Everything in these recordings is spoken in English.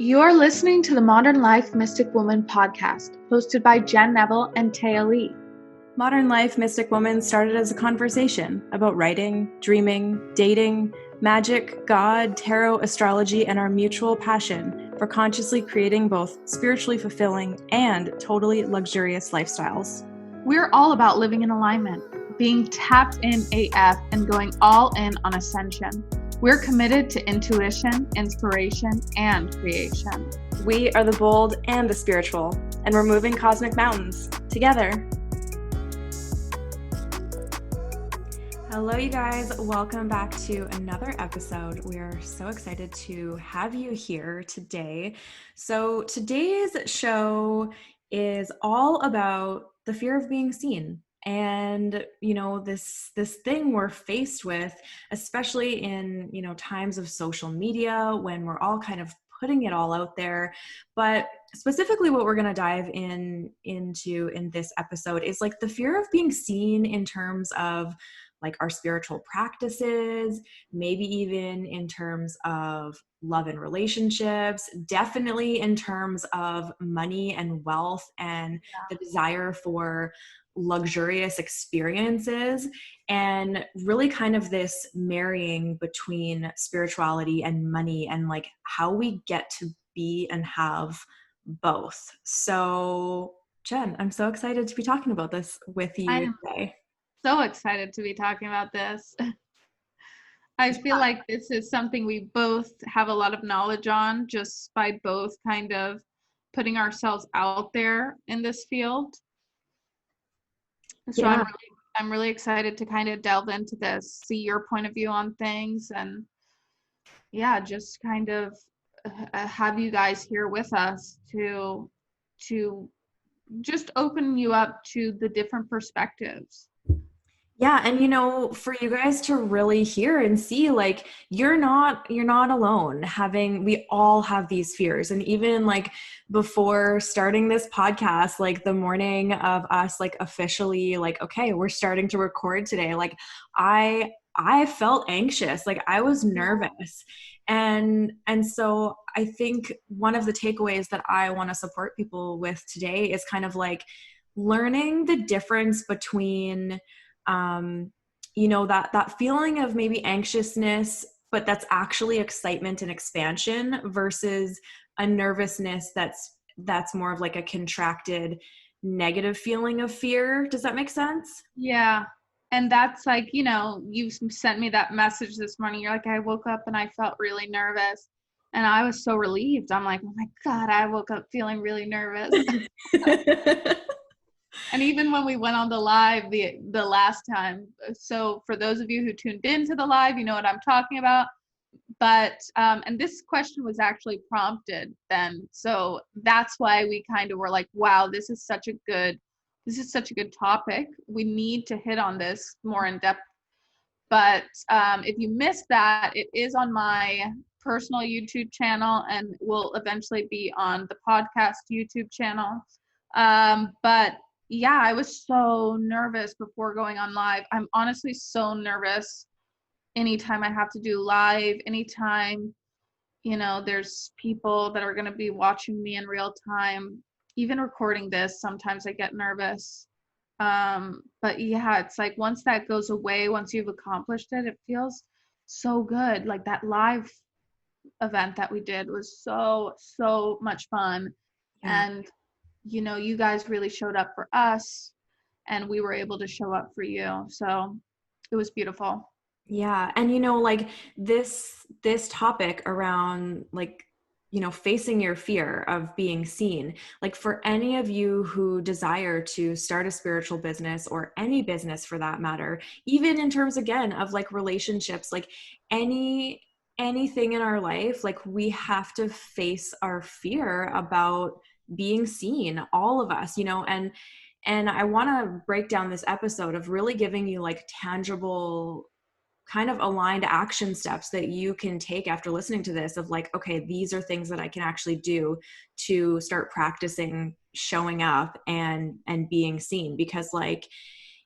You're listening to the Modern Life Mystic Woman podcast, hosted by Neville and Taiha Lee. Modern Life Mystic Woman started as a conversation about writing, dreaming, dating, magic, God, tarot, astrology, and our mutual passion for consciously creating both spiritually fulfilling and totally luxurious lifestyles. We're all about living in alignment, being tapped in AF, and going all in on ascension. We're committed to intuition, inspiration, and creation. We are the bold and the spiritual, and we're moving cosmic mountains together. Hello, you guys. Welcome back to another episode. We are so excited to have you here today. So today's show is all about the fear of being seen. And, this thing we're faced with, especially in, times of social media when we're all kind of putting it all out there. But specifically what we're going to dive into in this episode is like the fear of being seen in terms of like our spiritual practices, maybe even in terms of love and relationships, definitely in terms of money and wealth and the desire for luxurious experiences, and really kind of this marrying between spirituality and money and like how we get to be and have both. So Jen, I'm so excited to be talking about this with you today. So excited to be talking about this. I feel like this is something we both have a lot of knowledge on just by both kind of putting ourselves out there in this field. So I'm really excited to kind of delve into this, see your point of view on things, and just kind of have you guys here with us to just open you up to the different perspectives. Yeah. And, for you guys to really hear and see, like, you're not alone we all have these fears. And even like before starting this podcast, like the morning of us, like officially like, okay, we're starting to record today. Like I felt anxious, like I was nervous. And so I think one of the takeaways that I want to support people with today is kind of like learning the difference between that feeling of maybe anxiousness, but that's actually excitement and expansion versus a nervousness that's more of like a contracted negative feeling of fear. Does that make sense? Yeah. And that's like, you sent me that message this morning. You're like, I woke up and I felt really nervous. And I was so relieved. I'm like, oh my God, I woke up feeling really nervous. And even when we went on the live the last time, so for those of you who tuned into the live, you know what I'm talking about. But and this question was actually prompted then, so that's why we kind of were like, wow, this is such a good topic. We need to hit on this more in depth. But if you missed that, it is on my personal YouTube channel and will eventually be on the podcast YouTube channel. But yeah, I was so nervous before going on live. I'm honestly so nervous anytime I have to do live, anytime, there's people that are going to be watching me in real time. Even recording this, sometimes I get nervous. But yeah, it's like once that goes away, once you've accomplished it, it feels so good. Like that live event that we did was so much fun. Yeah. And you guys really showed up for us and we were able to show up for you. So it was beautiful. Yeah. And, like this topic around like, facing your fear of being seen, like for any of you who desire to start a spiritual business or any business for that matter, even in terms again of like relationships, like anything in our life, like we have to face our fear about being seen, all of us, and I want to break down this episode of really giving you like tangible kind of aligned action steps that you can take after listening to this of like, okay, these are things that I can actually do to start practicing showing up and being seen. Because like,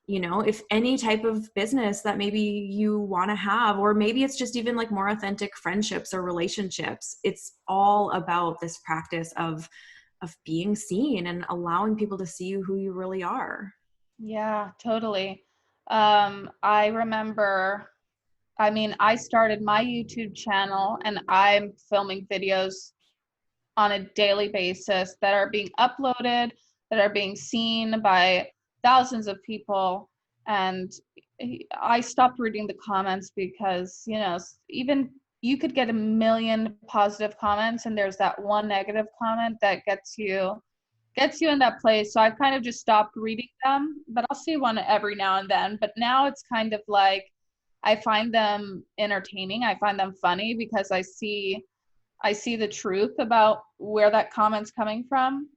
you know, if any type of business that maybe you want to have, or maybe it's just even like more authentic friendships or relationships, it's all about this practice of being seen and allowing people to see you who you really are. Yeah, totally. I remember, I mean, I started my YouTube channel and I'm filming videos on a daily basis that are being uploaded, that are being seen by thousands of people. And I stopped reading the comments because, you know, even you could get a million positive comments and there's that one negative comment that gets you in that place. So I've kind of just stopped reading them, but I'll see one every now and then. But now it's kind of like I find them entertaining. I find them funny because I see the truth about where that comment's coming from.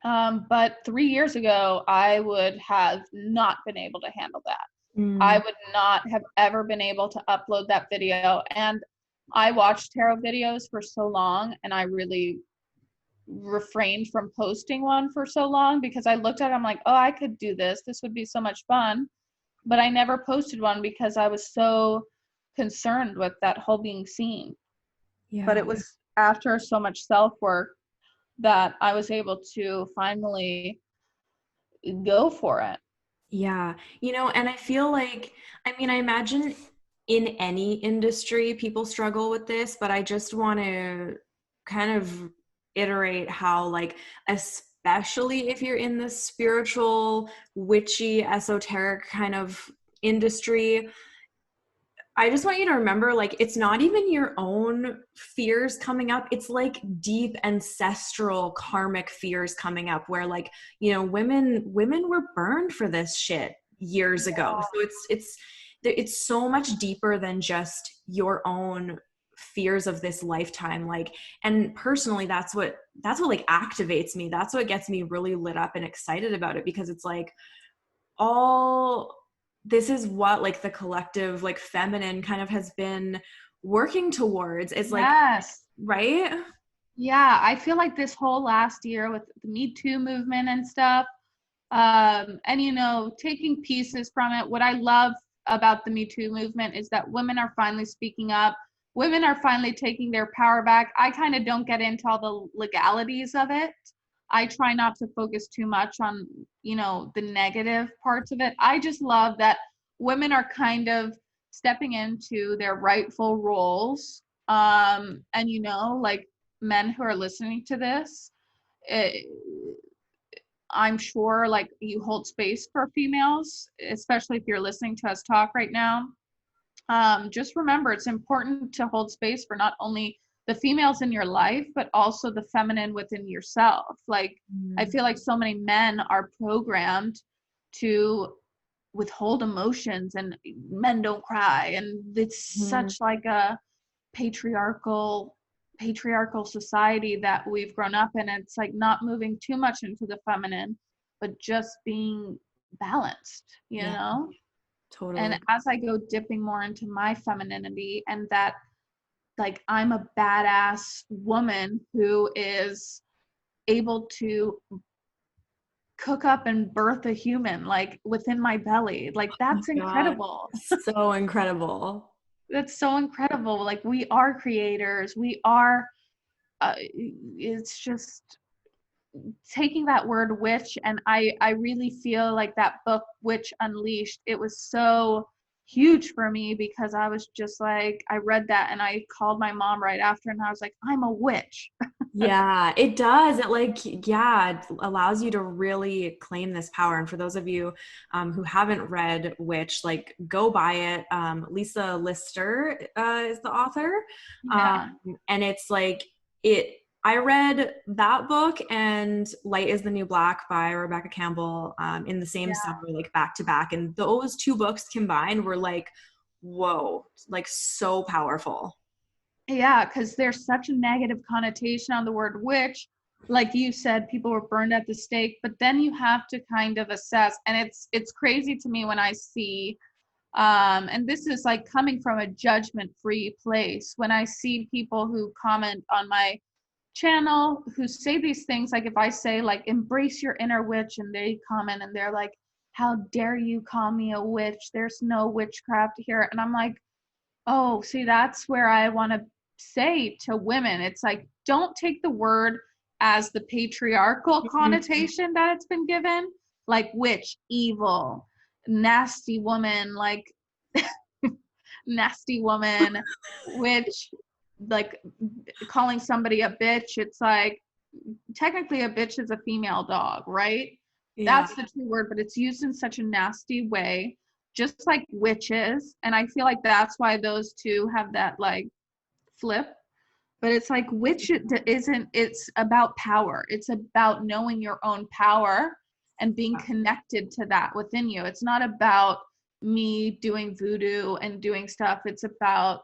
But 3 years ago, I would have not been able to handle that. I Mm, would not have ever been able to upload that video. And I watched tarot videos for so long, and I really refrained from posting one for so long because I looked at it, I'm like, oh, I could do this. This would be so much fun. But I never posted one because I was so concerned with that whole being seen. But yeah. it was after so much self work that I was able to finally go for it. Yeah. You know, and I feel like, I mean, I imagine in any industry people struggle with this, but I just want to kind of iterate how, like, especially if you're in the spiritual, witchy, esoteric kind of industry, I just want you to remember, like, it's not even your own fears coming up. It's like deep ancestral karmic fears coming up where, like, you know, women were burned for this shit years ago. So it's so much deeper than just your own fears of this lifetime. Like, and personally, that's what like activates me. That's what gets me really lit up and excited about it, because it's like, all this is what like the collective like feminine kind of has been working towards. It's like, Yes. right? Yeah, I feel like this whole last year with the Me Too movement and stuff, and you know, taking pieces from it. What I love about the Me Too movement is that women are finally speaking up. Women are finally taking their power back. I kind of don't get into all the legalities of it. I try not to focus too much on, you know, the negative parts of it. I just love that women are kind of stepping into their rightful roles. And you know, like men who are listening to this, it, I'm sure like you hold space for females, especially if you're listening to us talk right now. Just remember, it's important to hold space for not only the females in your life, but also the feminine within yourself. Like, I Mm, feel like so many men are programmed to withhold emotions and men don't cry. And it's mhm. such like a patriarchal patriarchal society that we've grown up in. It's like not moving too much into the feminine, but just being balanced, you Yeah, know? And totally. as I go dipping more into my femininity and that like I'm a badass woman who is able to cook up and birth a human like within my belly, like Oh my that's God, incredible. so incredible. That's so incredible. Like we are creators, we are it's just taking that word witch, and I really feel like that book Witch Unleashed, it was so huge for me because I was just like, I read that and I called my mom right after and I was like, I'm a witch. Yeah, it does. It like, yeah, it allows you to really claim this power. And for those of you who haven't read Witch, like go buy it. Lisa Lister is the author. Um, Yeah. and it's like, it, I read that book and Light is the New Black by Rebecca Campbell in the same Yeah. summer, like back to back. And those two books combined were like, whoa, like so powerful. Yeah, because there's such a negative connotation on the word witch. Like you said, people were burned at the stake, but then you have to kind of assess, and it's crazy to me when I see and this is like coming from a judgment free place, when I see people who comment on my channel who say these things, like if I say like embrace your inner witch and they comment and they're like how dare you call me a witch? There's no witchcraft here. And I'm like, oh, see, that's where I want to say to women, it's like, don't take the word as the patriarchal connotation that it's been given, like witch, evil, nasty woman, like nasty woman, witch, like calling somebody a bitch. It's like, technically a bitch is a female dog, right? Yeah. That's the true word, but it's used in such a nasty way, just like witches. And I feel like that's why those two have that like flip. But it's like witch isn't, it's about power. It's about knowing your own power and being connected to that within you. It's not about me doing voodoo and doing stuff. It's about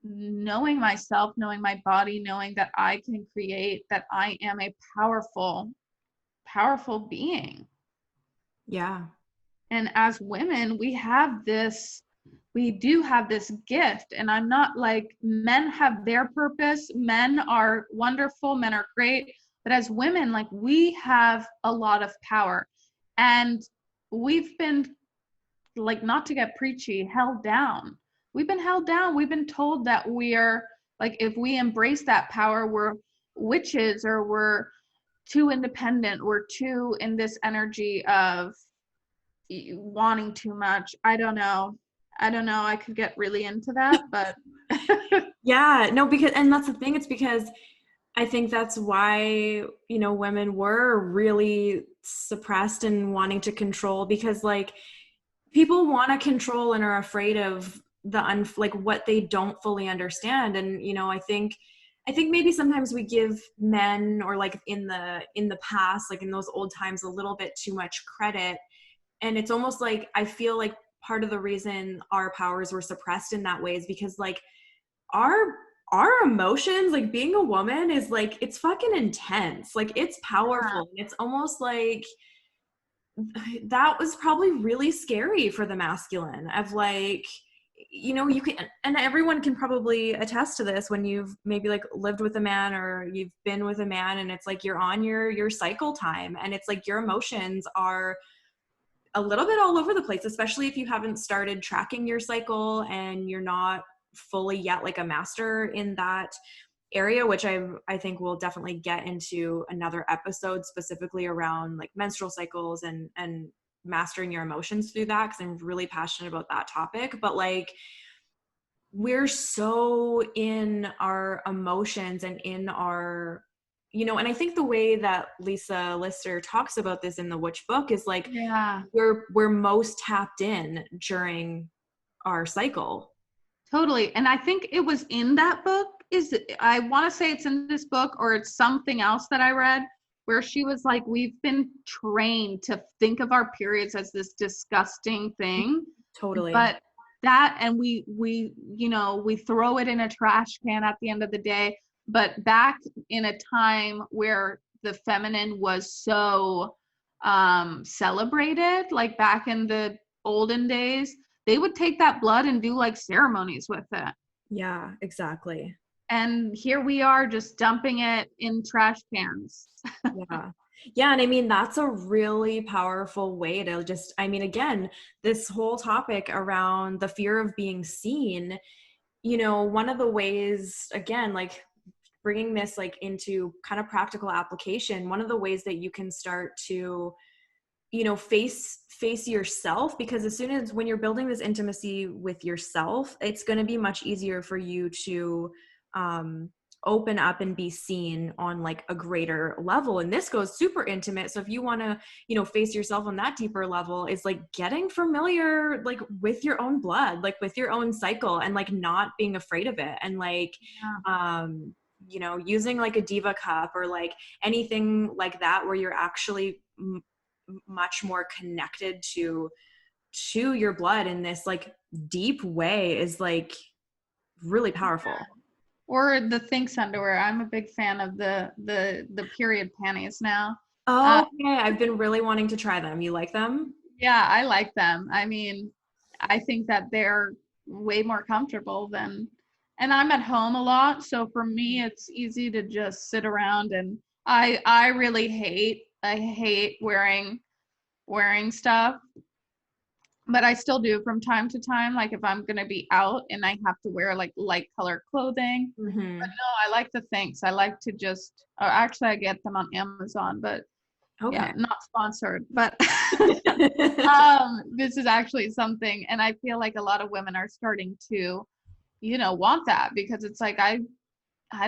knowing myself, knowing my body, knowing that I can create, that I am a powerful, powerful being. Yeah. And as women, we do have this gift. And I'm not like, men have their purpose. Men are wonderful. Men are great. But as women, like, we have a lot of power. And we've been, like, not to get preachy, held down. We've been held down. We've been told that we are, like, if we embrace that power, we're witches, or we're too independent. We're too in this energy of wanting too much. I don't know. I could get really into that, but Yeah, no, because, and that's the thing, it's because I think that's why, you know, women were really suppressed and wanting to control, because like people want to control and are afraid of like what they don't fully understand. And, you know, I think maybe sometimes we give men, or like in the past, like in those old times, a little bit too much credit. And it's almost like, I feel like part of the reason our powers were suppressed in that way is because like our emotions, like being a woman is like, it's fucking intense. Like it's powerful. And it's almost like that was probably really scary for the masculine, of like, you know, you can, and everyone can probably attest to this when you've maybe like lived with a man, or you've been with a man, and it's like you're on your cycle time, and it's like your emotions are a little bit all over the place, especially if you haven't started tracking your cycle and you're not fully yet like a master in that area, which I think we'll definitely get into another episode specifically around like menstrual cycles and mastering your emotions through that, because I'm really passionate about that topic. But like, we're so in our emotions and in our, you know, and I think the way that Lisa Lister talks about this in the Witch book is like, yeah, we're most tapped in during our cycle. totally. And I think it was in that book, I want to say it's in this book, or it's something else that I read, where she was like, we've been trained to think of our periods as this disgusting thing. Totally. But that, and we you know, we throw it in a trash can at the end of the day. But back in a time where the feminine was so celebrated, like back in the olden days, they would take that blood and do like ceremonies with it. Yeah, exactly. And here we are just dumping it in trash cans. Yeah. Yeah. And I mean, that's a really powerful way to just, I mean, again, this whole topic around the fear of being seen, you know, one of the ways, again, like bringing this like into kind of practical application, one of the ways that you can start to, you know, face yourself, because as soon as when you're building this intimacy with yourself, it's going to be much easier for you to open up and be seen on like a greater level. And this goes super intimate. So if you want to, you know, face yourself on that deeper level, is like getting familiar like with your own blood, like with your own cycle, and like not being afraid of it. And like, you know, using like a diva cup or like anything like that, where you're actually much more connected to your blood in this like deep way, is like really powerful. Or the Thinx underwear. I'm a big fan of the period panties now. Oh, okay. I've been really wanting to try them. You like them? Yeah, I like them. I mean, I think that they're way more comfortable than, and I'm at home a lot, so for me it's easy to just sit around. And I really hate wearing wearing stuff, but I still do from time to time. Like if I'm gonna be out and I have to wear like light color clothing. Mm-hmm. But no, I like the things. I like to just, actually I get them on Amazon, but Okay. yeah, not sponsored. But this is actually something, and I feel like a lot of women are starting to, want that, because it's like I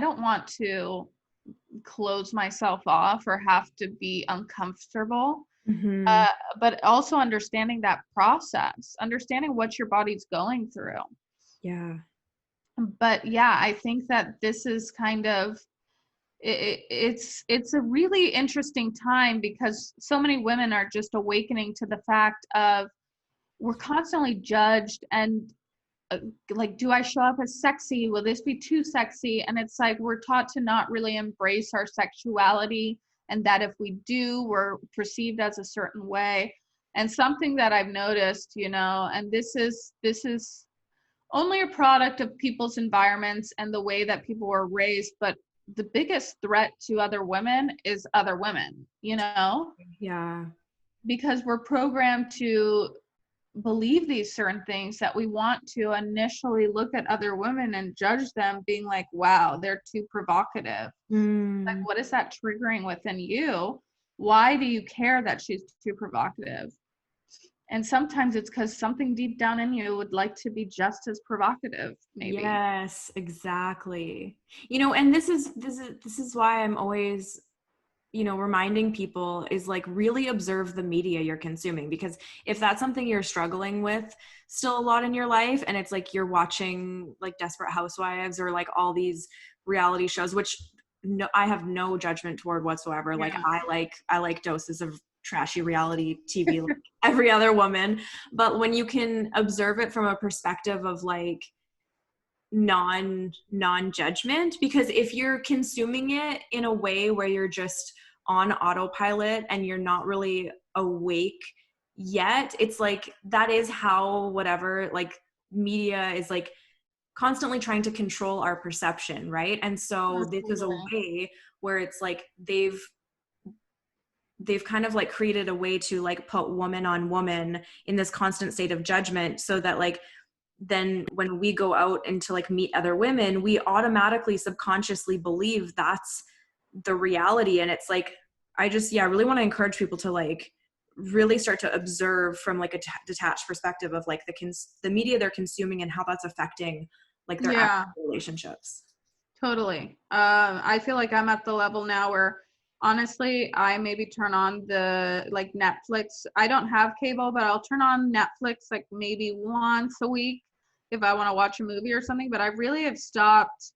don't want to close myself off or have to be uncomfortable. Mm-hmm. Uh, but also understanding that process, understanding what your body's going through. Yeah. But yeah, I think that this is kind of it's a really interesting time, because so many women are just awakening to the fact of we're constantly judged, and like, do I show up as sexy? Will this be too sexy? And it's like we're taught to not really embrace our sexuality, and that if we do, we're perceived as a certain way. And something that I've noticed, and this is only a product of people's environments and the way that people were raised, but the biggest threat to other women is other women, Yeah. because we're programmed to believe these certain things, that we want to initially look at other women and judge them, being like, wow, they're too provocative. Like, Mm. what is that triggering within you? Why do you care that she's too provocative? And sometimes it's because something deep down in you would like to be just as provocative, maybe. Yes, exactly. And this is why I'm always, reminding people is like really observe the media you're consuming, because if that's something you're struggling with still a lot in your life, and it's like you're watching like Desperate Housewives or like all these reality shows, which no, I have no judgment toward whatsoever. Like Yeah. I like doses of trashy reality TV like every other woman, but when you can observe it from a perspective of like non-judgment, because if you're consuming it in a way where you're just on autopilot and you're not really awake yet, it's like that is how whatever like media is like constantly trying to control our perception, right? And so this is a Totally. way where it's like they've kind of like created a way to like put woman on woman in this constant state of judgment, so that like then when we go out and to like meet other women, we automatically subconsciously believe that's the reality. And it's like, I just, yeah, really want to encourage people to like really start to observe from like a detached perspective of like the media they're consuming and how that's affecting like their Yeah, actual relationships. totally. I feel like I'm at the level now where honestly, I maybe turn on the like Netflix. I don't have cable, but I'll turn on Netflix like maybe once a week if I want to watch a movie or something. But I really have stopped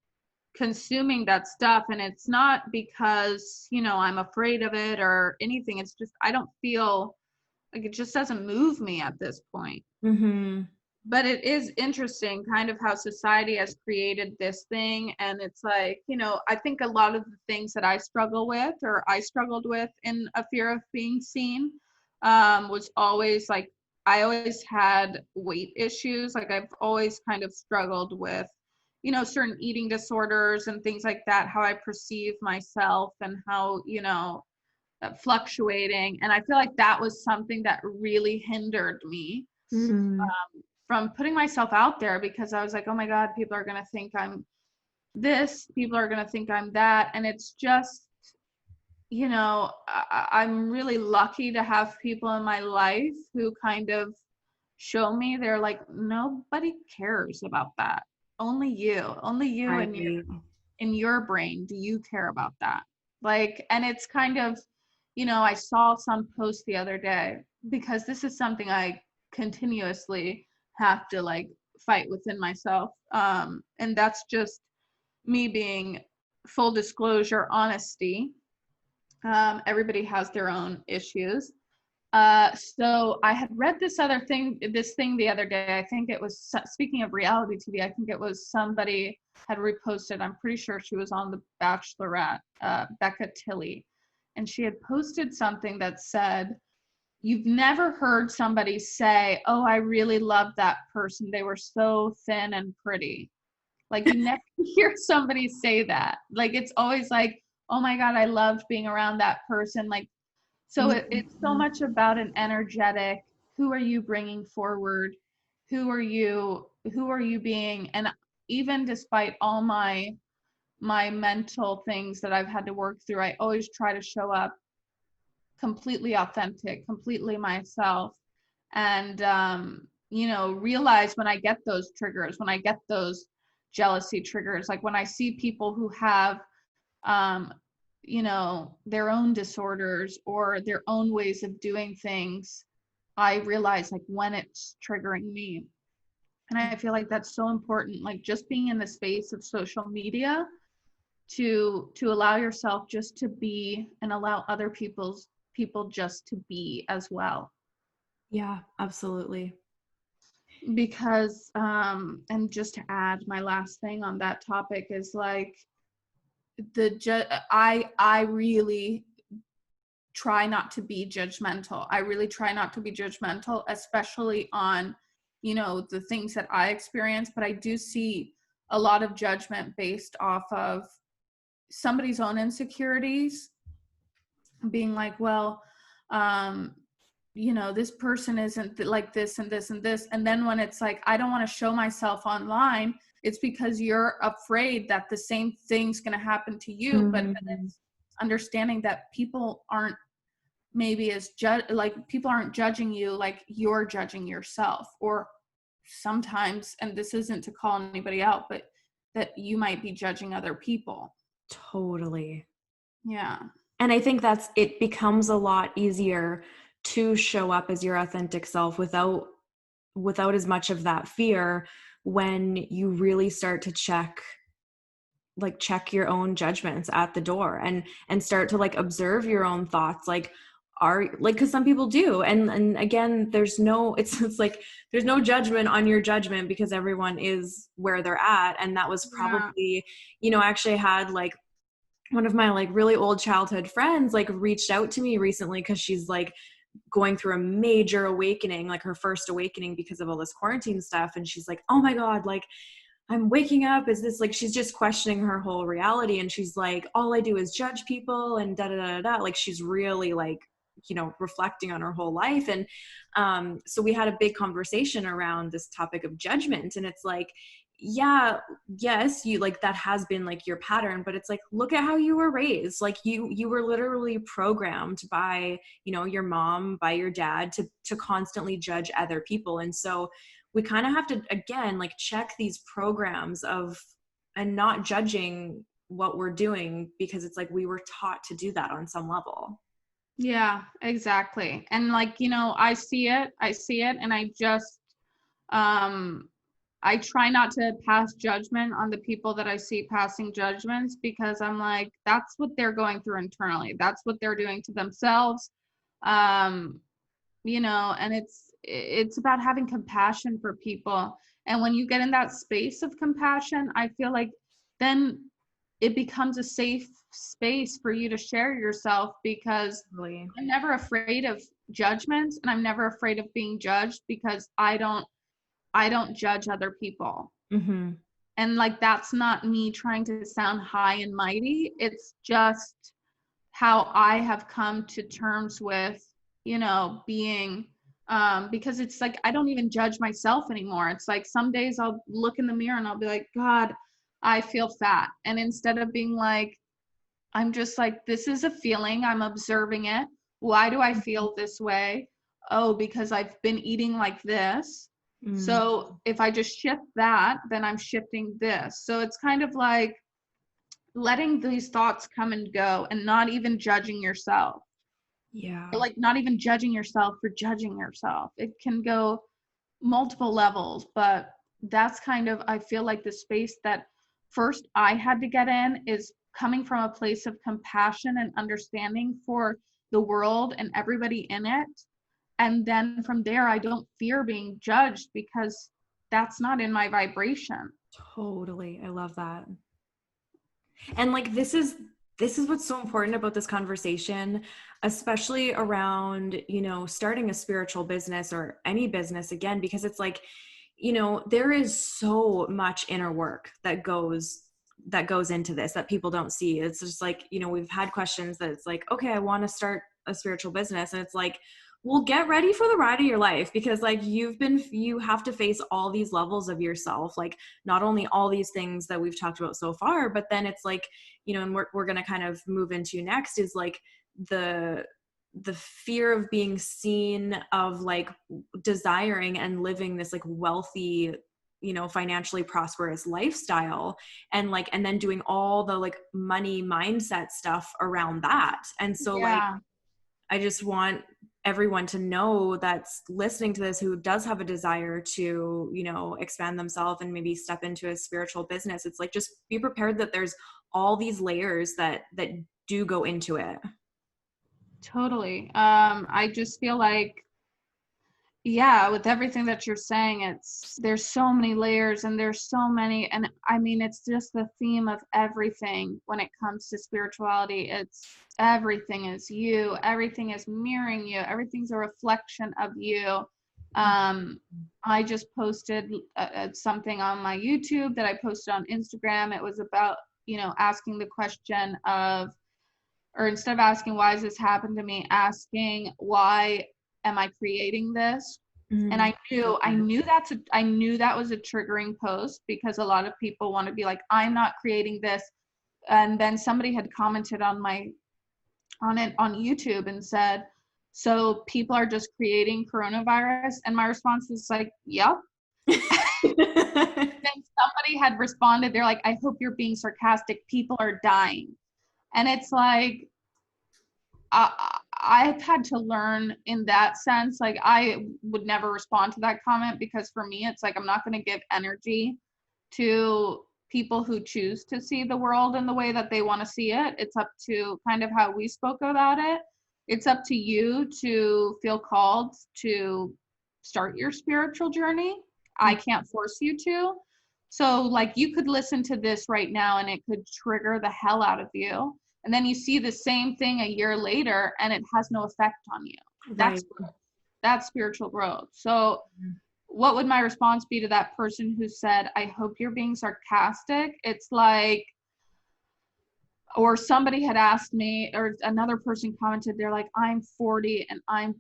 consuming that stuff. And it's not because, I'm afraid of it or anything. It's just I don't feel like it just doesn't move me at this point. Mm-hmm. But it is interesting kind of how society has created this thing. And it's like, I think a lot of the things that I struggle with, or I struggled with in a fear of being seen, was always like, I always had weight issues. Like I've always kind of struggled with, certain eating disorders and things like that, how I perceive myself and how, fluctuating. And I feel like that was something that really hindered me Mm-hmm. from putting myself out there, because I was like, oh my God, people are going to think I'm this, people are going to think I'm that. And it's just, I'm really lucky to have people in my life who kind of show me, they're like, nobody cares about that. Only you I and agree. in your brain do you care about that. Like, and it's kind of, I saw some post the other day, because this is something I continuously have to like fight within myself, and that's just me being full disclosure, honesty. Everybody has their own issues. So I had read this thing the other day. I think it was, speaking of reality TV, I think it was somebody had reposted. I'm pretty sure she was on The Bachelorette, Becca Tilley. And she had posted something that said, you've never heard somebody say, oh, I really love that person. They were so thin and pretty. Like, you never hear somebody say that. Like, it's always like, oh my God, I loved being around that person. Like, So it's so much about an energetic, who are you bringing forward? Who are you being? And even despite all my mental things that I've had to work through, I always try to show up completely authentic, completely myself, and realize when I get those triggers, when I get those jealousy triggers, like when I see people who have um, their own disorders or their own ways of doing things, I realize like when it's triggering me. And I feel like that's so important, like just being in the space of social media to allow yourself just to be and allow other people just to be as well. Yeah, absolutely. Because and just to add, my last thing on that topic is like I really try not to be judgmental. I really try not to be judgmental, especially on, the things that I experience, but I do see a lot of judgment based off of somebody's own insecurities, being like, well, this person isn't like this and this and this. And then when it's like, I don't want to show myself online, it's because you're afraid that the same thing's going to happen to you. Mm-hmm. But then it's understanding that people aren't maybe as people aren't judging you like you're judging yourself. Or sometimes, and this isn't to call anybody out, but that you might be judging other people. Totally. Yeah. And I think it becomes a lot easier to show up as your authentic self without as much of that fear when you really start to check your own judgments at the door and start to like observe your own thoughts, like because some people do, and again, there's no judgment on your judgment, because everyone is where they're at. And that was probably, actually I had like one of my like really old childhood friends like reached out to me recently because she's like going through a major awakening, like her first awakening because of all this quarantine stuff. And she's like, oh my God, like I'm waking up. Is this like, she's just questioning her whole reality. And she's like, all I do is judge people and da da da da. Like she's really like, reflecting on her whole life. And so we had a big conversation around this topic of judgment. And it's like, yeah, yes, you like that has been like your pattern, but it's like, look at how you were raised. Like you were literally programmed by, your mom, by your dad to constantly judge other people. And so we kind of have to, again, like check these programs and not judging what we're doing, because it's like we were taught to do that on some level. Yeah, exactly. And like, I see it and I just I try not to pass judgment on the people that I see passing judgments, because I'm like, that's what they're going through internally. That's what they're doing to themselves. And it's about having compassion for people. And when you get in that space of compassion, I feel like then it becomes a safe space for you to share yourself, because Really? I'm never afraid of judgment, and I'm never afraid of being judged, because I don't judge other people. Mm-hmm. And like, that's not me trying to sound high and mighty. It's just how I have come to terms with, being, because it's like, I don't even judge myself anymore. It's like some days I'll look in the mirror and I'll be like, God, I feel fat. And instead of being like, I'm just like, this is a feeling, I'm observing it. Why do I feel this way? Oh, because I've been eating like this. So if I just shift that, then I'm shifting this. So it's kind of like letting these thoughts come and go and not even judging yourself. Yeah. Like not even judging yourself for judging yourself. It can go multiple levels, but that's kind of, I feel like the space that first I had to get in is coming from a place of compassion and understanding for the world and everybody in it. And then from there, I don't fear being judged, because that's not in my vibration. Totally. I love that. And like, this is what's so important about this conversation, especially around, starting a spiritual business or any business, again, because it's like, there is so much inner work that goes into this that people don't see. It's just like, we've had questions that it's like, okay, I want to start a spiritual business. And it's like, well, get ready for the ride of your life, because like you have to face all these levels of yourself, like not only all these things that we've talked about so far, but then it's like, you know, and we're going to kind of move into next is like the fear of being seen, of like desiring and living this like wealthy, you know, financially prosperous lifestyle, and like, and then doing all the like money mindset stuff around that. And so like, I just want everyone to know that's listening to this, who does have a desire to, you know, expand themselves and maybe step into a spiritual business. It's like, just be prepared that there's all these layers that do go into it. Totally. I just feel like, yeah, with everything that you're saying, there's so many layers and there's so many, and I mean, it's just the theme of everything when it comes to spirituality. It's everything is you, everything is mirroring you, everything's a reflection of you. I just posted something on my YouTube that I posted on Instagram. It was about, you know, asking the question of, or instead of asking why has this happened to me, asking why am I creating this? And I knew that was a triggering post, because a lot of people want to be like, I'm not creating this. And then somebody had commented on it on YouTube and said, so people are just creating coronavirus? And my response was like, yep. Then somebody had responded, they're like, I hope you're being sarcastic, people are dying. And it's like, I've had to learn in that sense. Like, I would never respond to that comment, because for me, it's like, I'm not going to give energy to people who choose to see the world in the way that they want to see it. It's up to kind of how we spoke about it. It's up to you to feel called to start your spiritual journey. I can't force you to. So like, you could listen to this right now and it could trigger the hell out of you. And then you see the same thing a year later and it has no effect on you. Right. That's spiritual growth. So what would my response be to that person who said, I hope you're being sarcastic? It's like, or somebody had asked me, or another person commented, they're like, I'm 40 and I'm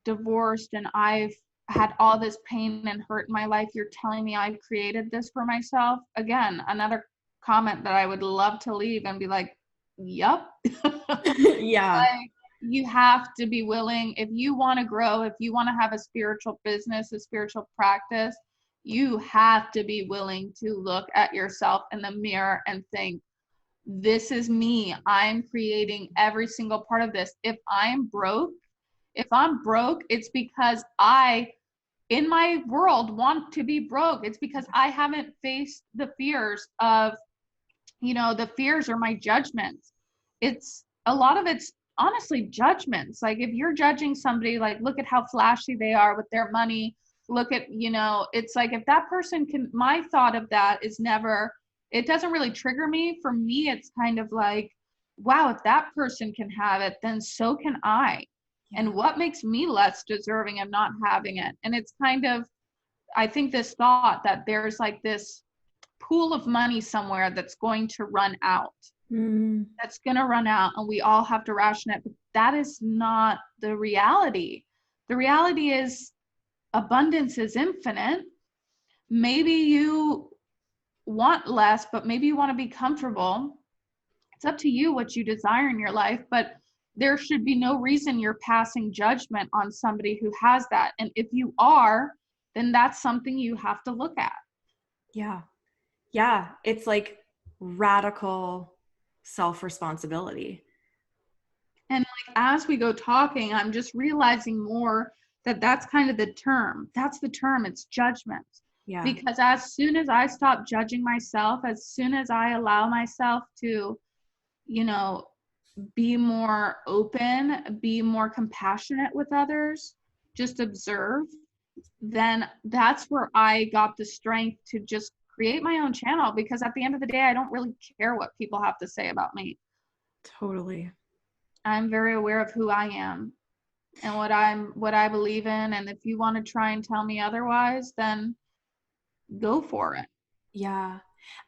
divorced and I've had all this pain and hurt in my life. You're telling me I've created this for myself? Again, another comment that I would love to leave and be like, yep. Yeah. Like, you have to be willing, if you want to grow, if you want to have a spiritual business, a spiritual practice, you have to be willing to look at yourself in the mirror and think, this is me. I'm creating every single part of this. If I'm broke, it's because I, in my world, want to be broke. It's because I haven't faced the fears of, you know, the fears are my judgments. It's a lot of it's honestly judgments. Like, if you're judging somebody, like, look at how flashy they are with their money, look at, you know, it's like, if that person can, my thought of that is never, it doesn't really trigger me. For me, it's kind of like, wow, if that person can have it, then so can I. Yeah. And what makes me less deserving of not having it? And it's kind of, I think this thought that there's like this pool of money somewhere that's going to run out. That's going to run out and we all have to ration it. But that is not the reality. The reality is abundance is infinite. Maybe you want less, but maybe you want to be comfortable. It's up to you what you desire in your life, but there should be no reason you're passing judgment on somebody who has that. And if you are, then that's something you have to look at. Yeah. Yeah. It's like radical self-responsibility. And like, as we go talking, I'm just realizing more that that's kind of the term. That's the term. It's judgment. Yeah. Because as soon as I stop judging myself, as soon as I allow myself to, you know, be more open, be more compassionate with others, just observe, then that's where I got the strength to just create my own channel. Because at the end of the day, I don't really care what people have to say about me. Totally. I'm very aware of who I am and what I believe in. And if you want to try and tell me otherwise, then go for it. Yeah.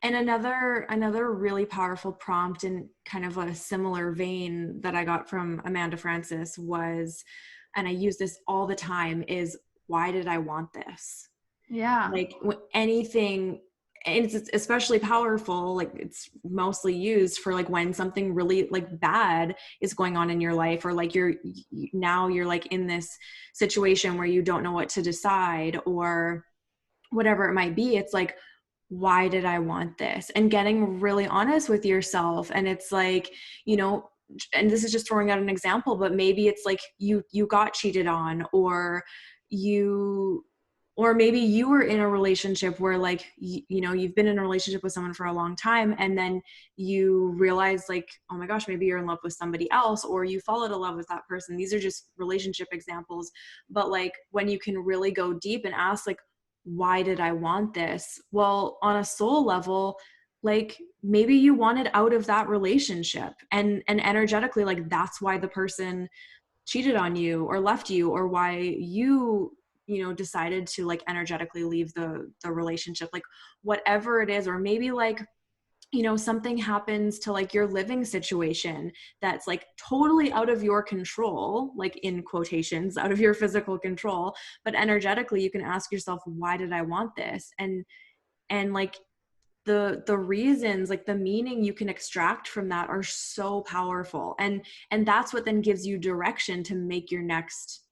And another really powerful prompt in kind of a similar vein that I got from Amanda Francis was, and I use this all the time, is why did I want this? Yeah. Like anything, and it's especially powerful, like it's mostly used for like when something really like bad is going on in your life, or like you're like in this situation where you don't know what to decide or whatever it might be. It's like, why did I want this? And getting really honest with yourself. And it's like, and this is just throwing out an example, but maybe it's like you got cheated on, or maybe you were in a relationship where like, you've been in a relationship with someone for a long time, and then you realize like, oh my gosh, maybe you're in love with somebody else, or you fall out of love with that person. These are just relationship examples. But like when you can really go deep and ask like, why did I want this? Well, on a soul level, like maybe you wanted out of that relationship, and energetically, like that's why the person cheated on you or left you, or why you decided to like energetically leave the relationship, like whatever it is. Or maybe like, something happens to like your living situation that's like totally out of your control, like in quotations, out of your physical control, but energetically you can ask yourself, why did I want this? And like the reasons, like the meaning you can extract from that are so powerful. And that's what then gives you direction to make your next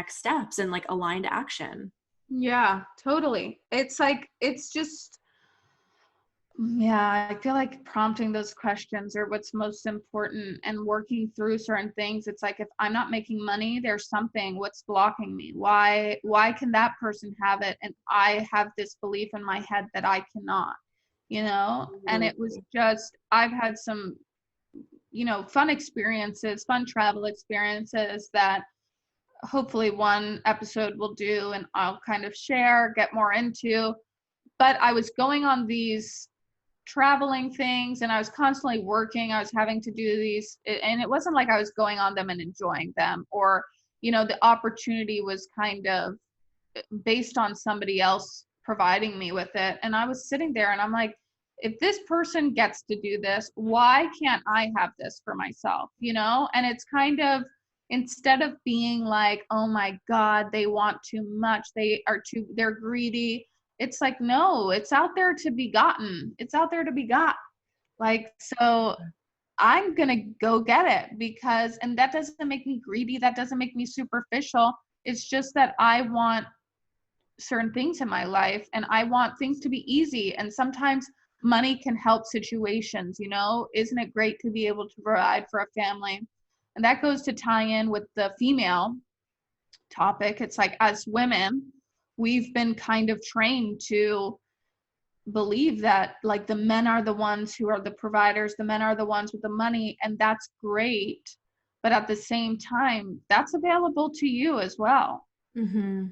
steps and like aligned action. Yeah, totally. It's like, it's just, yeah, I feel like prompting those questions are what's most important, and working through certain things. It's like, if I'm not making money, there's something, what's blocking me? Why can that person have it and I have this belief in my head that I cannot, And it was just, I've had some, fun experiences, fun travel experiences that hopefully one episode will do, and I'll kind of get more into. But I was going on these traveling things, and I was constantly working. I was having to do these, and it wasn't like I was going on them and enjoying them, or the opportunity was kind of based on somebody else providing me with it. And I was sitting there and I'm like, if this person gets to do this, why can't I have this for myself? And it's kind of, instead of being like, oh my God, they want too much, they're greedy. It's like, no, it's out there to be gotten. It's out there to be got. Like, so I'm going to go get it, because, and that doesn't make me greedy. That doesn't make me superficial. It's just that I want certain things in my life, and I want things to be easy. And sometimes money can help situations, isn't it great to be able to provide for a family? And that goes to tie in with the female topic. It's like, as women, we've been kind of trained to believe that like the men are the ones who are the providers, the men are the ones with the money, and that's great. But at the same time, that's available to you as well. Mm-hmm.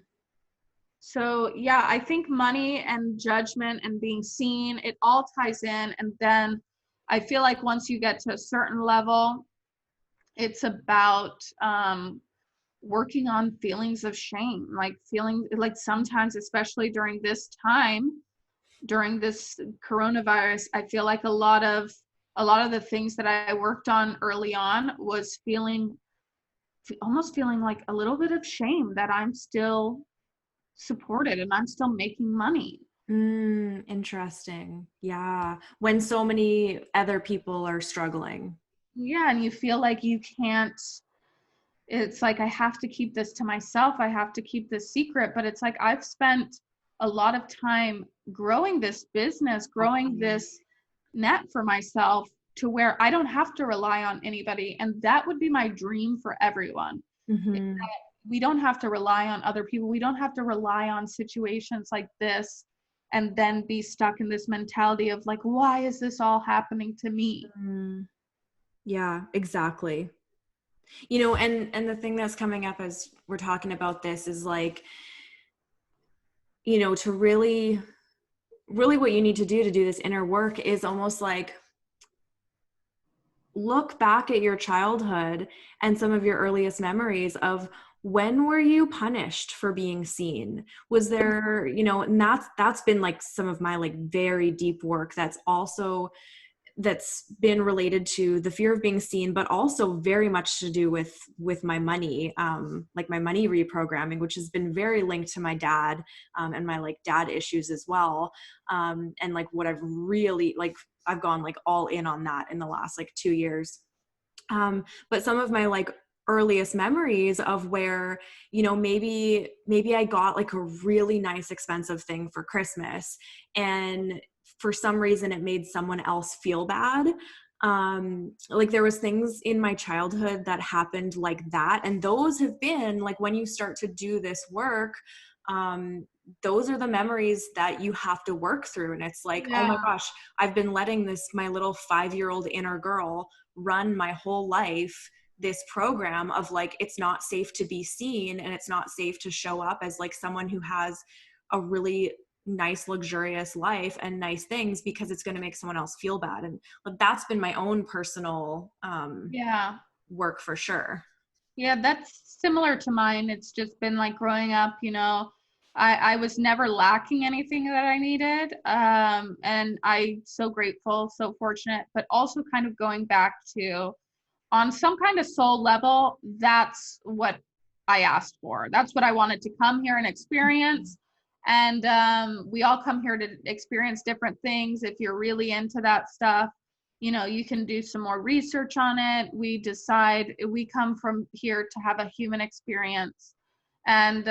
So yeah, I think money and judgment and being seen, it all ties in. And then I feel like once you get to a certain level, it's about working on feelings of shame, like feeling like sometimes, especially during this time, during this coronavirus, I feel like a lot of the things that I worked on early on was almost feeling like a little bit of shame that I'm still supported and I'm still making money. Interesting. Yeah. When so many other people are struggling. Yeah, and you feel like you can't, it's like, I have to keep this to myself. I have to keep this secret. But it's like, I've spent a lot of time growing this business, growing this net for myself, to where I don't have to rely on anybody. And that would be my dream for everyone. Mm-hmm. We don't have to rely on other people. We don't have to rely on situations like this and then be stuck in this mentality of like, why is this all happening to me? Yeah, exactly. And the thing that's coming up as we're talking about this is like, to really what you need to do this inner work is almost like look back at your childhood and some of your earliest memories of when were you punished for being seen? Was there, and that's been like some of my like very deep work that's been related to the fear of being seen, but also very much to do with my money, like my money reprogramming, which has been very linked to my dad, and my like dad issues as well. And like what I've really like, I've gone like all in on that in the last like 2 years. But some of my like earliest memories of where, maybe I got like a really nice expensive thing for Christmas, and for some reason it made someone else feel bad. Like there was things in my childhood that happened like that, and those have been like, when you start to do this work, those are the memories that you have to work through. And it's like, oh my gosh, I've been letting my little 5-year-old inner girl run my whole life, this program of like, it's not safe to be seen, and it's not safe to show up as like someone who has a really nice, luxurious life and nice things, because it's going to make someone else feel bad. And that's been my own personal work for sure. Yeah, that's similar to mine. It's just been like growing up, I was never lacking anything that I needed. And I'm so grateful, so fortunate, but also kind of going back to, on some kind of soul level, that's what I asked for. That's what I wanted to come here and experience. And we all come here to experience different things. If you're really into that stuff, you can do some more research on it. We come from here to have a human experience. And,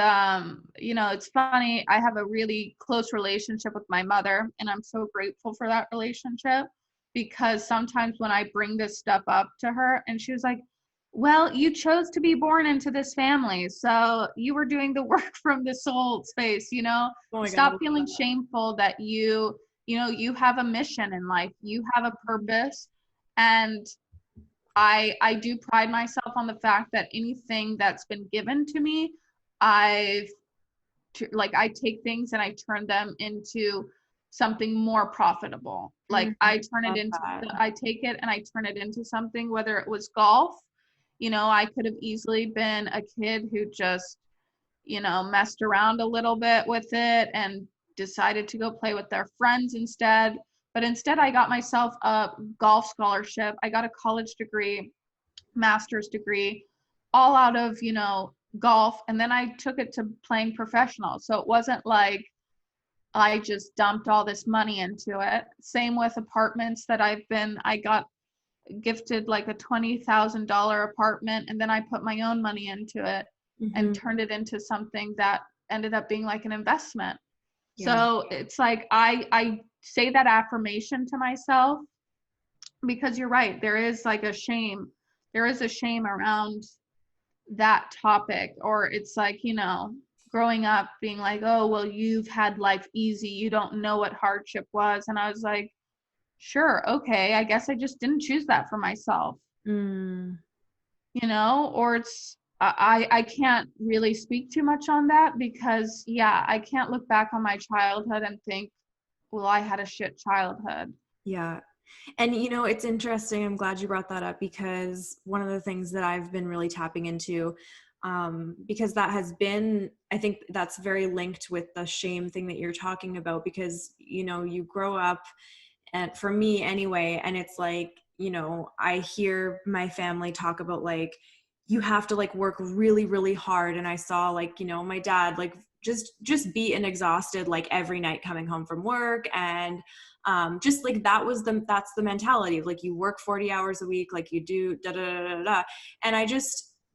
it's funny, I have a really close relationship with my mother, and I'm so grateful for that relationship, because sometimes when I bring this stuff up to her, and she was like, well, you chose to be born into this family, so you were doing the work from the soul space, Oh my stop God, feeling shameful that you have a mission in life, you have a purpose. And I do pride myself on the fact that anything that's been given to me, I take things and I turn them into something more profitable. Like I take it and I turn it into something, whether it was golf. I could have easily been a kid who just, messed around a little bit with it and decided to go play with their friends instead. But instead, I got myself a golf scholarship. I got a college degree, master's degree, all out of, golf. And then I took it to playing professional. So it wasn't like I just dumped all this money into it. Same with apartments that I got gifted like a $20,000 apartment, and then I put my own money into it and turned it into something that ended up being like an investment. So it's like I say that affirmation to myself, because you're right, there is a shame around that topic. Or it's like, growing up being like, oh, well, you've had life easy, you don't know what hardship was. And I was like, sure, okay, I guess I just didn't choose that for myself. Or it's I can't really speak too much on that, because I can't look back on my childhood and think, well, I had a shit childhood. Yeah. And it's interesting, I'm glad you brought that up, because one of the things that I've been really tapping into, because that has been, I think that's very linked with the shame thing that you're talking about, because you grow up, and for me anyway, and it's like, I hear my family talk about like, you have to like work really, really hard. And I saw like, my dad like just beat and exhausted like every night coming home from work. And just like that's the mentality of like, you work 40 hours a week, like you do da da da da da. And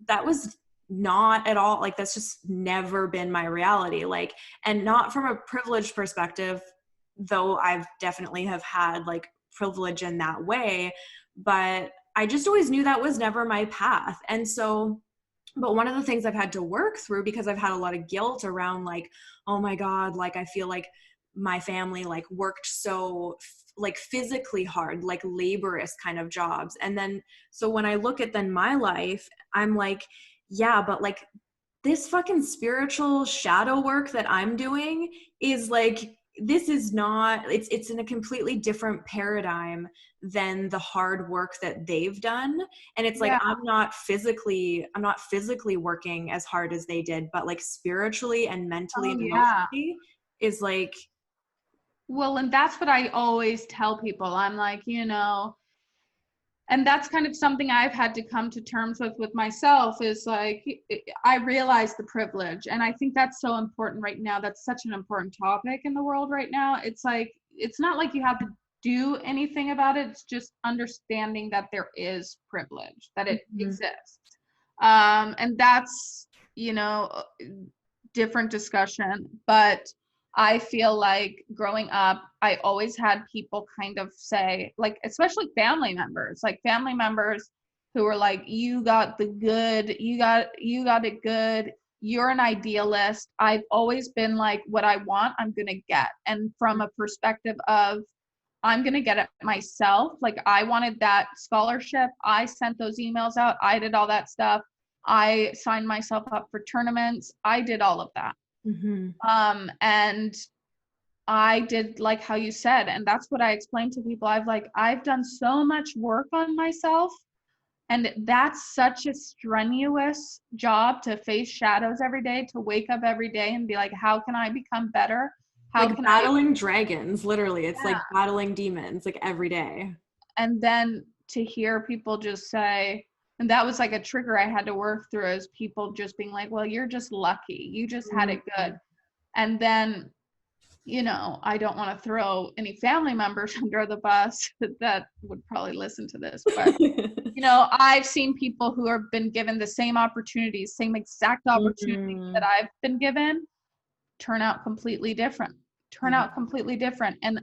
that was not at all, like that's just never been my reality. Like, and not from a privileged perspective, though I've definitely have had like privilege in that way, but I just always knew that was never my path. And so, but one of the things I've had to work through, because I've had a lot of guilt around like, oh my God, like I feel like my family like worked so like physically hard, like laborious kind of jobs. And then, so when I look at then my life, I'm like, yeah, but like this fucking spiritual shadow work that I'm doing is like this is not, it's in a completely different paradigm than the hard work that they've done. And it's like, Yeah. I'm not physically working as hard as they did, but like spiritually and mentally Oh and yeah. emotionally is like, Well, and that's what I always tell people. I'm like, and that's kind of something I've had to come to terms with myself, is like, I realize the privilege. And I think that's so important right now. That's such an important topic in the world right now. It's like, it's not like you have to do anything about it. It's just understanding that there is privilege, that it exists. And that's, different discussion. But I feel like growing up, I always had people kind of say, like, especially family members who were like, you got the good, you got it good. You're an idealist. I've always been like, what I want, I'm going to get. And from a perspective of, I'm going to get it myself. Like, I wanted that scholarship. I sent those emails out. I did all that stuff. I signed myself up for tournaments. I did all of that. And I did like how you said, and that's what I explained to people. I've done so much work on myself, and that's such a strenuous job, to face shadows every day, to wake up every day and be like, how can I become better? How like can battling dragons, literally. It's like Yeah. battling demons, like every day. And then to hear people just say, and that was like a trigger I had to work through, is people just being like, well, you're just lucky. You just had it good. And then, I don't want to throw any family members under the bus that would probably listen to this, but, I've seen people who have been given the same opportunities, same exact opportunities that I've been given, turn out completely different. And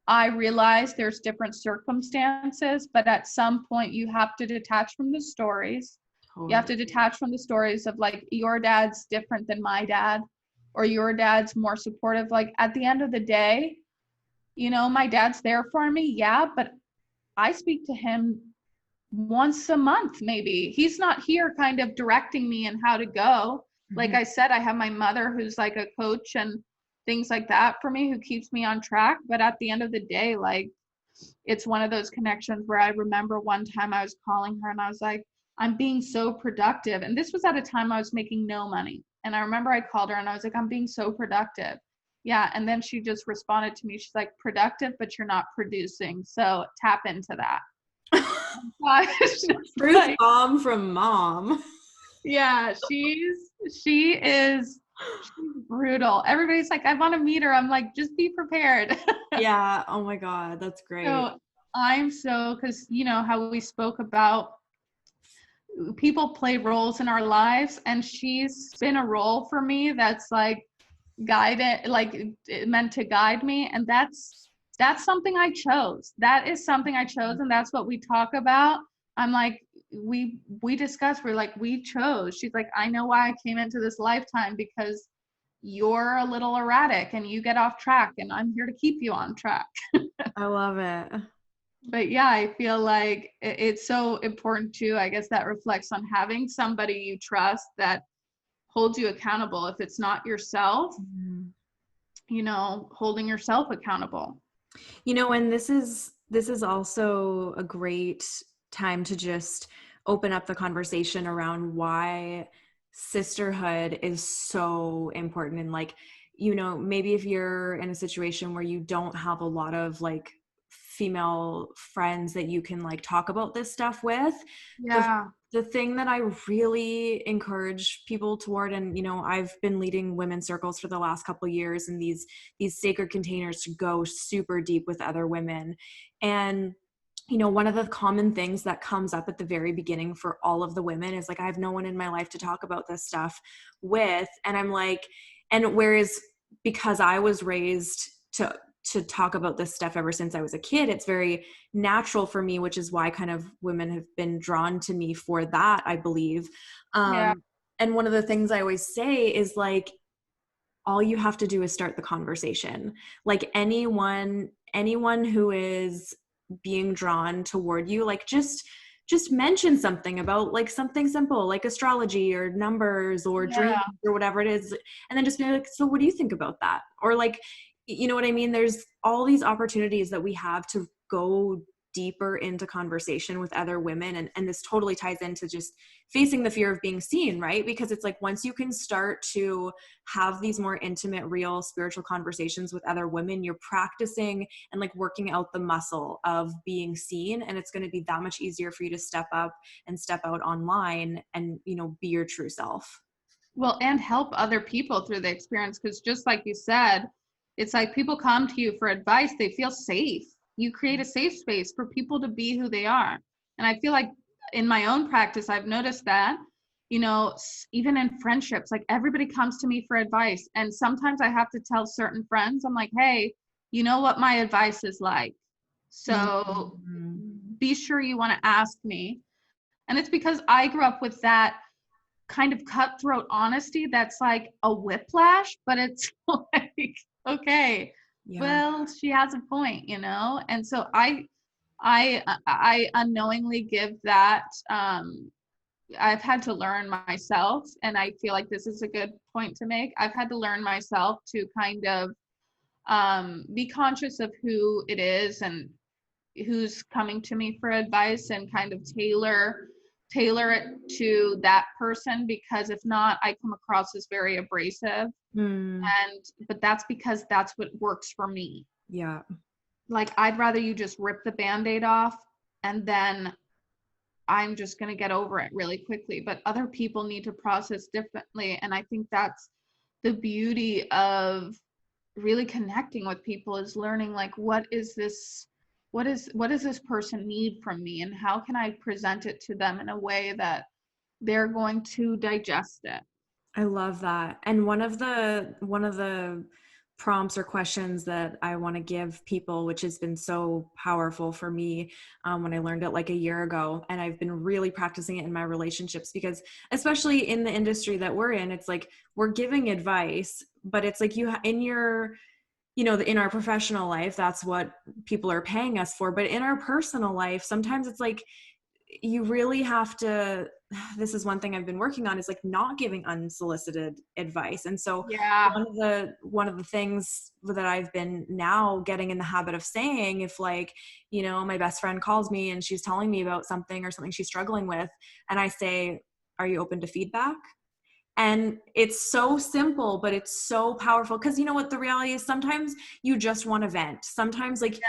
I realize there's different circumstances, but at some point you have to detach from the stories. Totally. You have to detach from the stories of like, your dad's different than my dad, or your dad's more supportive. Like, at the end of the day, my dad's there for me. Yeah. But I speak to him once a month, maybe. He's not here kind of directing me and how to go. Like I said, I have my mother who's like a coach and things like that for me, who keeps me on track. But at the end of the day, like, it's one of those connections where I remember one time I was calling her and I was like, I'm being so productive. And this was at a time I was making no money. And I remember I called her and I was like, I'm being so productive. Yeah. And then she just responded to me. She's like, productive, but you're not producing. So tap into that. Truth bomb from mom. Yeah. She is brutal. Everybody's like, I want to meet her. I'm like, just be prepared. Yeah. Oh my God. That's great. So because how we spoke about people play roles in our lives, and she's been a role for me that's like guided, like meant to guide me. And that's something I chose. That is something I chose. And that's what we talk about. I'm like, we discussed, we're like, we chose. She's like, I know why I came into this lifetime, because you're a little erratic and you get off track, and I'm here to keep you on track. I love it. But yeah, I feel like it's so important too. I guess that reflects on having somebody you trust that holds you accountable. If it's not yourself, holding yourself accountable. And this is also a great time to just open up the conversation around why sisterhood is so important. And like, maybe if you're in a situation where you don't have a lot of like female friends that you can like talk about this stuff with. Yeah. The thing that I really encourage people toward, and I've been leading women's circles for the last couple of years, and these sacred containers to go super deep with other women. And one of the common things that comes up at the very beginning for all of the women is like, I have no one in my life to talk about this stuff with. And I'm like, and whereas because I was raised to talk about this stuff ever since I was a kid, it's very natural for me, which is why kind of women have been drawn to me for that, I believe. And one of the things I always say is like, all you have to do is start the conversation. Like anyone who is being drawn toward you, like just mention something about like something simple, like astrology or numbers or dreams or whatever it is. And then just be like, so what do you think about that? Or like, you know what I mean? There's all these opportunities that we have to go deeper into conversation with other women. And this totally ties into just facing the fear of being seen, right? Because it's like, once you can start to have these more intimate, real spiritual conversations with other women, you're practicing and like working out the muscle of being seen. And it's going to be that much easier for you to step up and step out online and, you know, be your true self. Well, and help other people through the experience. Because just like you said, it's like people come to you for advice. They feel safe. You create a safe space for people to be who they are. And I feel like in my own practice, I've noticed that, you know, even in friendships, like everybody comes to me for advice. And sometimes I have to tell certain friends, I'm like, hey, you know what my advice is like. So Mm-hmm. be sure you want to ask me. And it's because I grew up with that kind of cutthroat honesty that's like a whiplash, but it's like, okay, Yeah. well, she has a point, you know? And so I unknowingly give that, I've had to learn myself, and I feel like this is a good point to make. I've had to learn myself to kind of be conscious of who it is and who's coming to me for advice, and kind of tailor it to that person, because if not, I come across as very abrasive. Mm. But that's because that's what works for me. Yeah. Like, I'd rather you just rip the band-aid off, and then I'm just going to get over it really quickly. But other people need to process differently, and I think that's the beauty of really connecting with people, is learning like, what does this person need from me, and how can I present it to them in a way that they're going to digest it. I love that. And one of the prompts or questions that I want to give people, which has been so powerful for me, when I learned it like a year ago, and I've been really practicing it in my relationships, because especially in the industry that we're in, it's like we're giving advice, but it's like in your, you know, in our professional life, that's what people are paying us for. But in our personal life, sometimes it's like you really have to, this is one thing I've been working on, is like not giving unsolicited advice. And so Yeah. one of the things that I've been now getting in the habit of saying, if like, you know, my best friend calls me and she's telling me about something or something she's struggling with, and I say, are you open to feedback? And it's so simple, but it's so powerful. Because you know what the reality is, sometimes you just want to vent. Sometimes like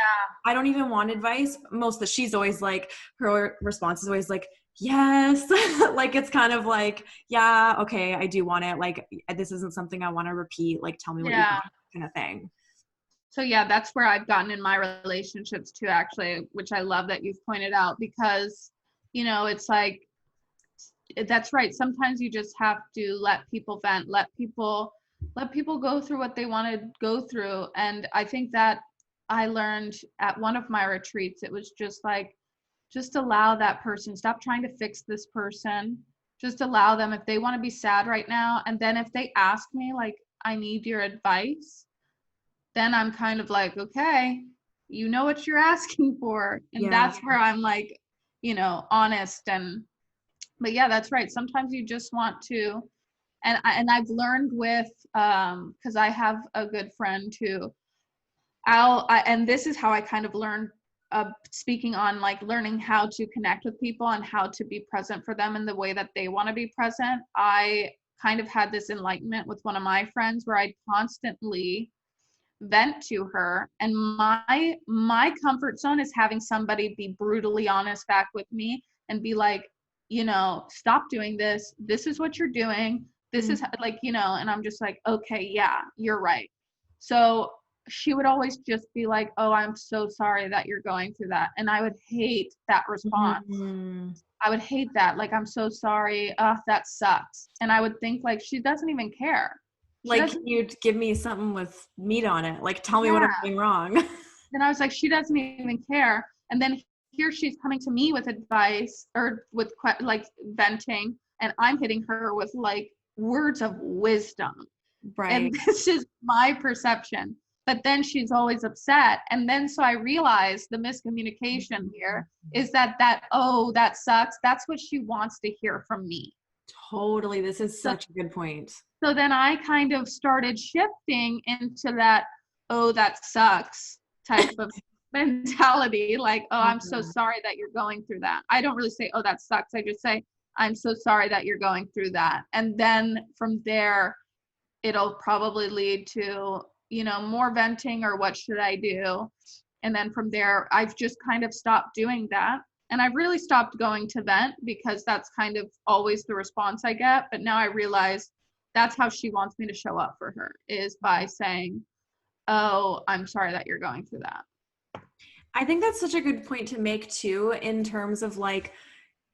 I don't even want advice. She's always like, her response is always like, yes. Like it's kind of like, yeah, okay, I do want it. Like this isn't something I want to repeat. Like tell me what you Yeah. want, kind of thing. So yeah, that's where I've gotten in my relationships too, actually, which I love that you've pointed out, because, you know, it's like, that's right. Sometimes you just have to let people vent, let people go through what they want to go through. And I think that I learned at one of my retreats, it was just like, just allow that person, stop trying to fix this person. Just allow them, if they want to be sad right now. And then if they ask me, like, I need your advice, then I'm kind of like, okay, you know what you're asking for. And Yeah. that's where I'm like, you know, honest. But yeah, that's right. Sometimes you just want to, and I've learned with, because I have a good friend who and this is how I kind of learned, speaking on like learning how to connect with people and how to be present for them in the way that they want to be present. I kind of had this enlightenment with one of my friends where I'd constantly vent to her, and my comfort zone is having somebody be brutally honest back with me and be like, you know, stop doing this, this is what you're doing, this is like, you know. And I'm just like, okay, yeah, you're right. So she would always just be like, oh, I'm so sorry that you're going through that. And I would hate that response. Mm-hmm. I would hate that, like, I'm so sorry, that sucks. And I would think like, she doesn't even care. She Like, doesn't. you'd give me something with meat on it. Like, tell me what Yeah. I'm doing wrong. Then I was like, she doesn't even care. And then here she's coming to me with advice, or with like venting, and I'm hitting her with like words of wisdom. Right. And this is my perception. But then she's always upset. And then so I realized the miscommunication here is oh, that sucks. That's what she wants to hear from me. Totally. This is So, such a good point. so then I kind of started shifting into that, oh, that sucks type of mentality. Like, oh, I'm so Mhm. sorry that you're going through that. I don't really say, oh, that sucks. I just say, I'm so sorry that you're going through that. And then from there, it'll probably lead to, more venting or what should I do? And then from there, I've just kind of stopped doing that. And I've really stopped going to vent because that's kind of always the response I get. But now I realize that's how she wants me to show up for her, is by saying, oh, I'm sorry that you're going through that. I think that's such a good point to make too, in terms of like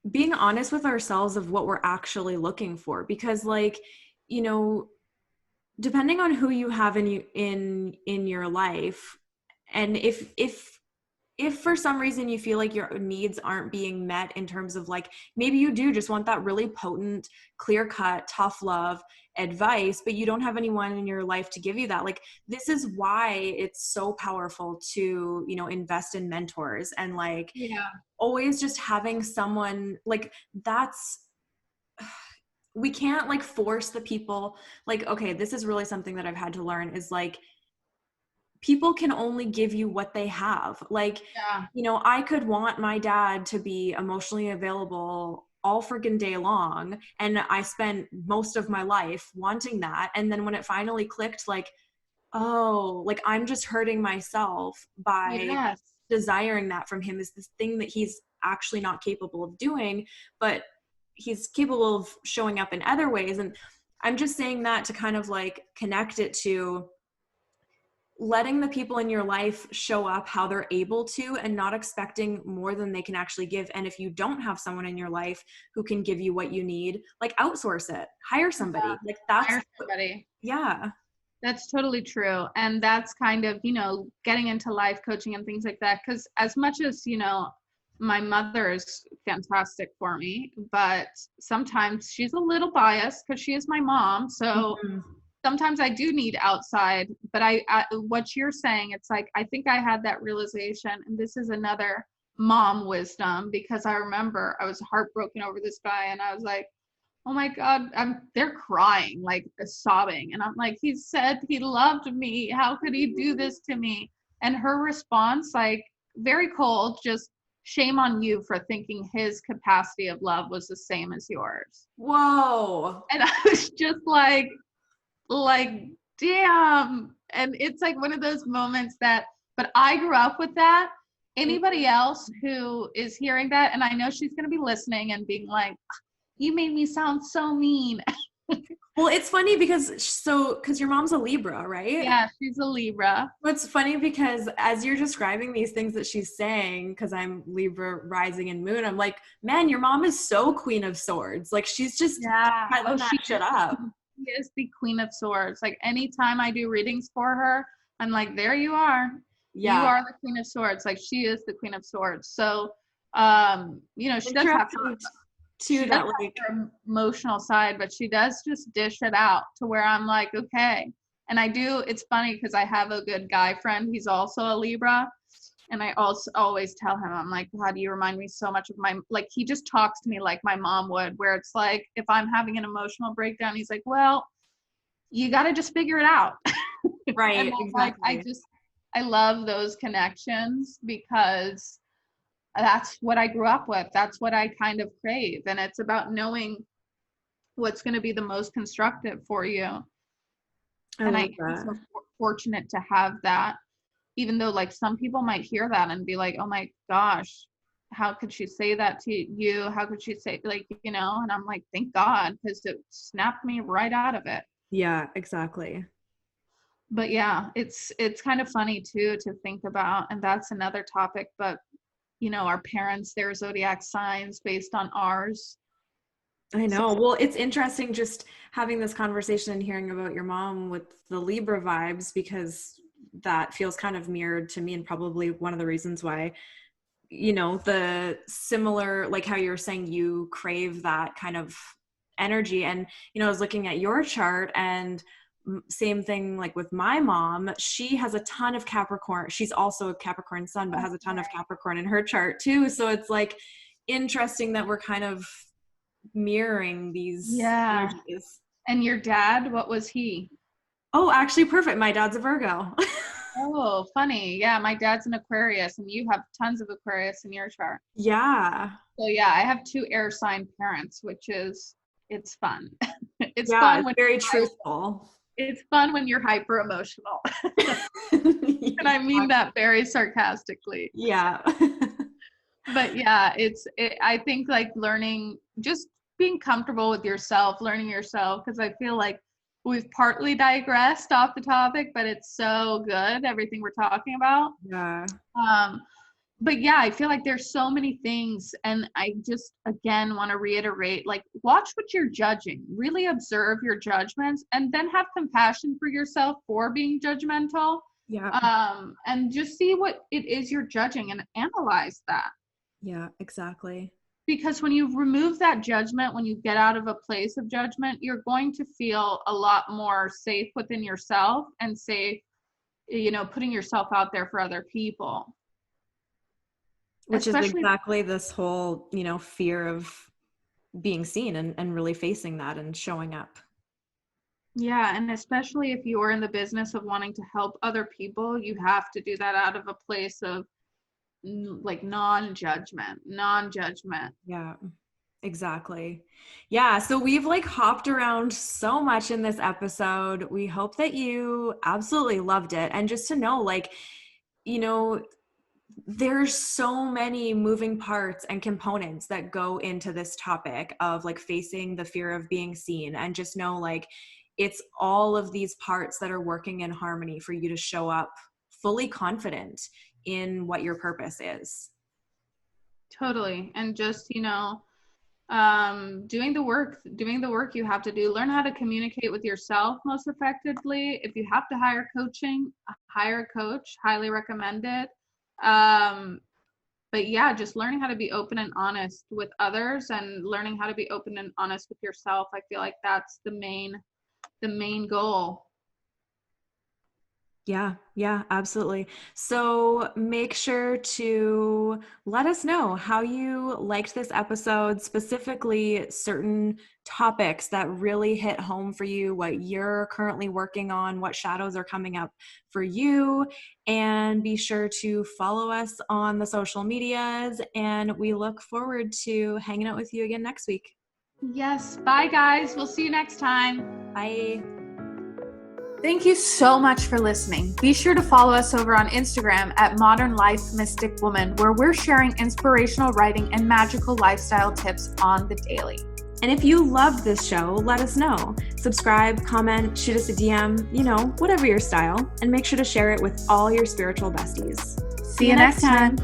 being honest with ourselves of what we're actually looking for. Because like, you know, depending on who you have in your life, and if for some reason you feel like your needs aren't being met, in terms of like, maybe you do just want that really potent, clear cut, tough love advice, but you don't have anyone in your life to give you that. Like, this is why it's so powerful to, invest in mentors, and like Yeah. always just having someone like that's, we can't like force the people. Like, okay, this is really something that I've had to learn, is like, people can only give you what they have. Like, Yeah. I could want my dad to be emotionally available all freaking day long, and I spent most of my life wanting that. And then when it finally clicked, like, oh, like I'm just hurting myself by Yes. desiring that from him, is this thing that he's actually not capable of doing, but he's capable of showing up in other ways. And I'm just saying that to kind of like connect it to letting the people in your life show up how they're able to, and not expecting more than they can actually give. And if you don't have someone in your life who can give you what you need, like, outsource it, hire somebody. Like, that's, Hire somebody. yeah. That's totally true. And that's kind of, getting into life coaching and things like that. Because as much as, my mother is fantastic for me, but sometimes she's a little biased because she is my mom. So Mhm. sometimes I do need outside. But what you're saying, it's like, I think I had that realization. And this is another mom wisdom, because I remember I was heartbroken over this guy and I was like, oh my God, they're crying, like sobbing. And I'm like, he said he loved me. How could he do this to me? And her response, like, very cold, just, shame on you for thinking his capacity of love was the same as yours. Whoa. And I was just like, damn. And it's like one of those moments that, but I grew up with that. Anybody else who is hearing that, and I know she's going to be listening and being like, you made me sound so mean. Well, it's funny because your mom's a Libra, right? Yeah, she's a Libra. What's funny, because as you're describing these things that she's saying, because I'm Libra rising and moon, I'm like, man, your mom is so Queen of Swords. Like, she's just Yeah. piling that shit up. She is the Queen of Swords. Like, anytime I do readings for her, I'm like, there you are. You Yeah. are the Queen of Swords. Like, she is the Queen of Swords. So, she does have her, too, that like, her emotional side, but she does just dish it out to where I'm like, okay. And it's funny because I have a good guy friend. He's also a Libra. And I also always tell him, I'm like, God, you remind me so much of like, he just talks to me like my mom would, where it's like, if I'm having an emotional breakdown, he's like, well, you got to just figure it out. right, And I'm like, exactly. I love those connections because that's what I grew up with. That's what I kind of crave. And it's about knowing what's going to be the most constructive for you. I And I love am that. so fortunate to have that, even though like some people might hear that and be like, oh my gosh, how could she say that to you? How could she say, like, and I'm like, thank God, because it snapped me right out of it. Yeah, exactly. But yeah, it's kind of funny too to think about, and that's another topic, but our parents, their zodiac signs based on ours. I So know. Well, it's interesting just having this conversation and hearing about your mom with the Libra vibes, because that feels kind of mirrored to me, and probably one of the reasons why, the similar, like how you're saying you crave that kind of energy. And, I was looking at your chart, and same thing like with my mom. She has a ton of Capricorn. She's also a Capricorn sun, but has a ton of Capricorn in her chart too. So it's like interesting that we're kind of mirroring these energies. And your dad, what was he? Oh, actually, perfect. My dad's a Virgo. Oh, funny. Yeah, my dad's an Aquarius, and you have tons of Aquarius in your chart. Yeah. So yeah, I have two air sign parents, which is it's fun. It's Yeah, fun it's when very truthful. it's fun when you're hyper emotional. And I mean that very sarcastically. Yeah. But yeah, I think like learning, just being comfortable with yourself, learning yourself, because I feel like we've partly digressed off the topic, but it's so good, everything we're talking about. Yeah. Um, but yeah, I feel like there's so many things, and I just again want to reiterate, like, watch what you're judging, really observe your judgments, and then have compassion for yourself for being judgmental. Yeah. And just see what it is you're judging and analyze that. Yeah, exactly. Because when you remove that judgment, when you get out of a place of judgment, you're going to feel a lot more safe within yourself and safe, putting yourself out there for other people. Which is Especially, exactly this whole, fear of being seen and really facing that and showing up. yeah, and especially if you're in the business of wanting to help other people, you have to do that out of a place of like non-judgment. Yeah, exactly. Yeah, so we've like hopped around so much in this episode. We hope that you absolutely loved it. And just to know, like, there's so many moving parts and components that go into this topic of like facing the fear of being seen, and just know like it's all of these parts that are working in harmony for you to show up fully confident in what your purpose is. Totally. And just, doing the work you have to do. Learn how to communicate with yourself most effectively. If you have to hire coaching, hire a coach. Highly recommend it. But yeah, just learning how to be open and honest with others, and learning how to be open and honest with yourself. I feel like that's the main goal. Yeah, absolutely. So make sure to let us know how you liked this episode, specifically certain topics that really hit home for you, what you're currently working on, what shadows are coming up for you. And be sure to follow us on the social medias. And we look forward to hanging out with you again next week. Yes. Bye, guys. We'll see you next time. Bye. Thank you so much for listening. Be sure to follow us over on Instagram at Modern Life Mystic Woman, where we're sharing inspirational writing and magical lifestyle tips on the daily. And if you loved this show, let us know. Subscribe, comment, shoot us a DM, whatever your style, and make sure to share it with all your spiritual besties. See you next time.